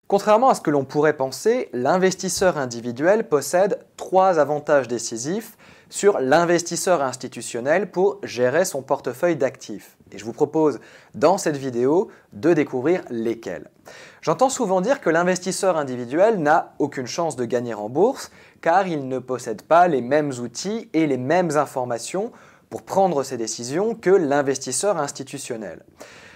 Contrairement à ce que l'on pourrait penser, l'investisseur individuel possède 3 avantages décisifs sur l'investisseur institutionnel pour gérer son portefeuille d'actifs. Et je vous propose dans cette vidéo de découvrir lesquels. J'entends souvent dire que l'investisseur individuel n'a aucune chance de gagner en bourse car il ne possède pas les mêmes outils et les mêmes informations pour prendre ses décisions que l'investisseur institutionnel.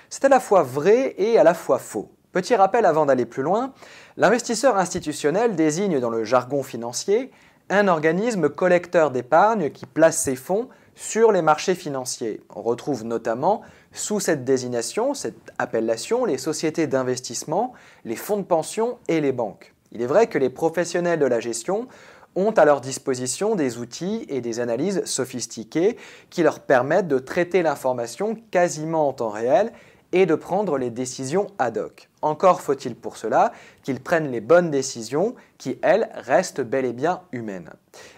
C'est à la fois vrai et à la fois faux. Petit rappel avant d'aller plus loin, l'investisseur institutionnel désigne dans le jargon financier un organisme collecteur d'épargne qui place ses fonds sur les marchés financiers. On retrouve notamment sous cette désignation, cette appellation, les sociétés d'investissement, les fonds de pension et les banques. Il est vrai que les professionnels de la gestion ont à leur disposition des outils et des analyses sophistiquées qui leur permettent de traiter l'information quasiment en temps réel et de prendre les décisions ad hoc. Encore faut-il pour cela qu'ils prennent les bonnes décisions qui, elles, restent bel et bien humaines.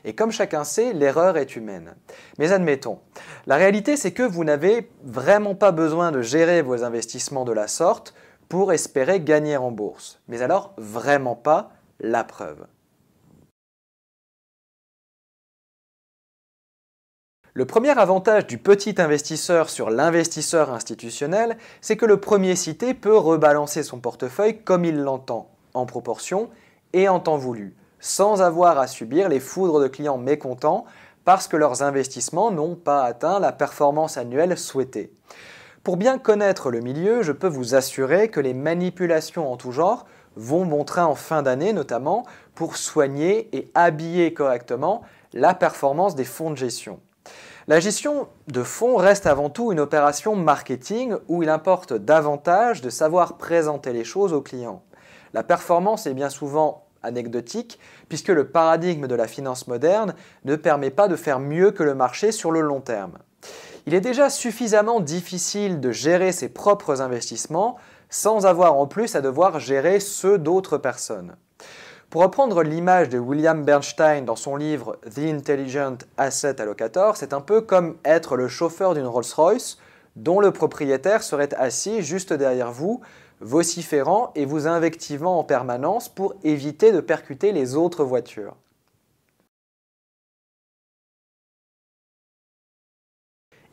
Et comme chacun sait, l'erreur est humaine. Mais admettons, la réalité c'est que vous n'avez vraiment pas besoin de gérer vos investissements de la sorte pour espérer gagner en bourse. Mais alors, vraiment pas, la preuve. Le premier avantage du petit investisseur sur l'investisseur institutionnel, c'est que le premier cité peut rebalancer son portefeuille comme il l'entend, en proportion et en temps voulu, sans avoir à subir les foudres de clients mécontents parce que leurs investissements n'ont pas atteint la performance annuelle souhaitée. Pour bien connaître le milieu, je peux vous assurer que les manipulations en tout genre vont bon train en fin d'année, notamment pour soigner et habiller correctement la performance des fonds de gestion. La gestion de fonds reste avant tout une opération marketing où il importe davantage de savoir présenter les choses aux clients. La performance est bien souvent anecdotique puisque le paradigme de la finance moderne ne permet pas de faire mieux que le marché sur le long terme. Il est déjà suffisamment difficile de gérer ses propres investissements sans avoir en plus à devoir gérer ceux d'autres personnes. Pour reprendre l'image de William Bernstein dans son livre The Intelligent Asset Allocator, c'est un peu comme être le chauffeur d'une Rolls-Royce dont le propriétaire serait assis juste derrière vous, vociférant et vous invectivant en permanence pour éviter de percuter les autres voitures.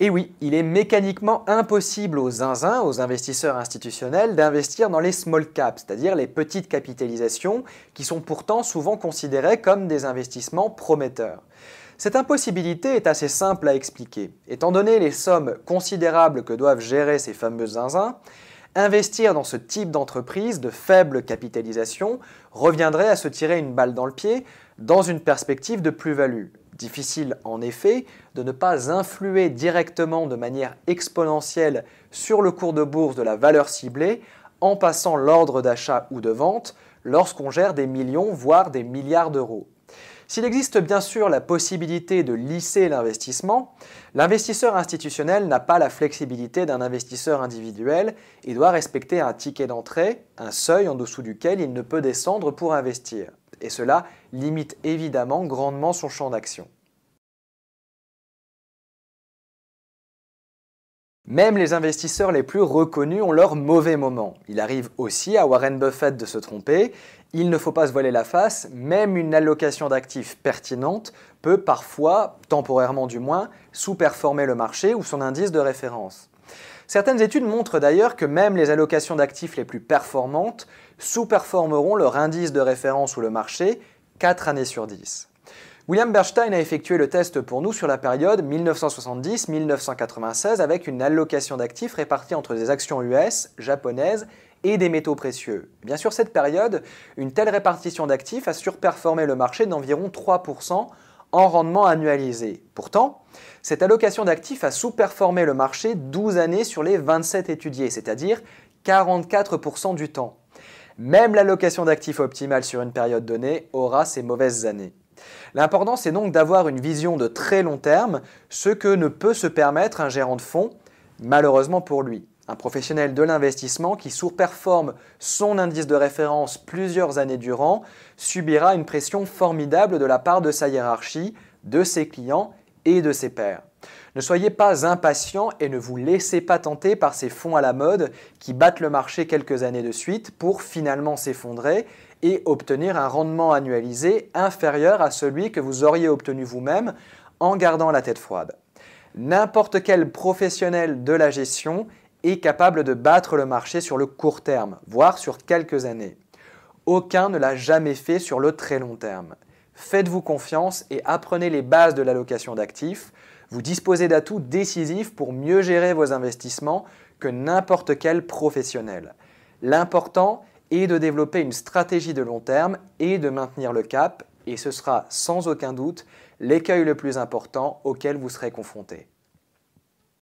Et oui, il est mécaniquement impossible aux zinzins, aux investisseurs institutionnels, d'investir dans les small caps, c'est-à-dire les petites capitalisations, qui sont pourtant souvent considérées comme des investissements prometteurs. Cette impossibilité est assez simple à expliquer. Étant donné les sommes considérables que doivent gérer ces fameux zinzins, investir dans ce type d'entreprise de faible capitalisation reviendrait à se tirer une balle dans le pied dans une perspective de plus-value. Difficile en effet de ne pas influer directement de manière exponentielle sur le cours de bourse de la valeur ciblée en passant l'ordre d'achat ou de vente lorsqu'on gère des millions voire des milliards d'euros. S'il existe bien sûr la possibilité de lisser l'investissement, l'investisseur institutionnel n'a pas la flexibilité d'un investisseur individuel et doit respecter un ticket d'entrée, un seuil en dessous duquel il ne peut descendre pour investir. Et cela limite évidemment grandement son champ d'action. Même les investisseurs les plus reconnus ont leurs mauvais moments. Il arrive aussi à Warren Buffett de se tromper. Il ne faut pas se voiler la face, même une allocation d'actifs pertinente peut parfois, temporairement du moins, sous-performer le marché ou son indice de référence. Certaines études montrent d'ailleurs que même les allocations d'actifs les plus performantes sous-performeront leur indice de référence ou le marché 4 années sur 10. William Bernstein a effectué le test pour nous sur la période 1970-1996 avec une allocation d'actifs répartie entre des actions US, japonaises et des métaux précieux. Bien sûr, cette période, une telle répartition d'actifs a surperformé le marché d'environ 3% en rendement annualisé. Pourtant, cette allocation d'actifs a sous-performé le marché 12 années sur les 27 étudiés, c'est-à-dire 44% du temps. Même l'allocation d'actifs optimale sur une période donnée aura ses mauvaises années. L'important, c'est donc d'avoir une vision de très long terme, ce que ne peut se permettre un gérant de fonds, malheureusement pour lui. Un professionnel de l'investissement qui surperforme son indice de référence plusieurs années durant subira une pression formidable de la part de sa hiérarchie, de ses clients et de ses pairs. Ne soyez pas impatient et ne vous laissez pas tenter par ces fonds à la mode qui battent le marché quelques années de suite pour finalement s'effondrer et obtenir un rendement annualisé inférieur à celui que vous auriez obtenu vous-même en gardant la tête froide. N'importe quel professionnel de la gestion est capable de battre le marché sur le court terme, voire sur quelques années. Aucun ne l'a jamais fait sur le très long terme. Faites-vous confiance et apprenez les bases de l'allocation d'actifs. Vous disposez d'atouts décisifs pour mieux gérer vos investissements que n'importe quel professionnel. L'important est de développer une stratégie de long terme et de maintenir le cap, et ce sera sans aucun doute l'écueil le plus important auquel vous serez confronté.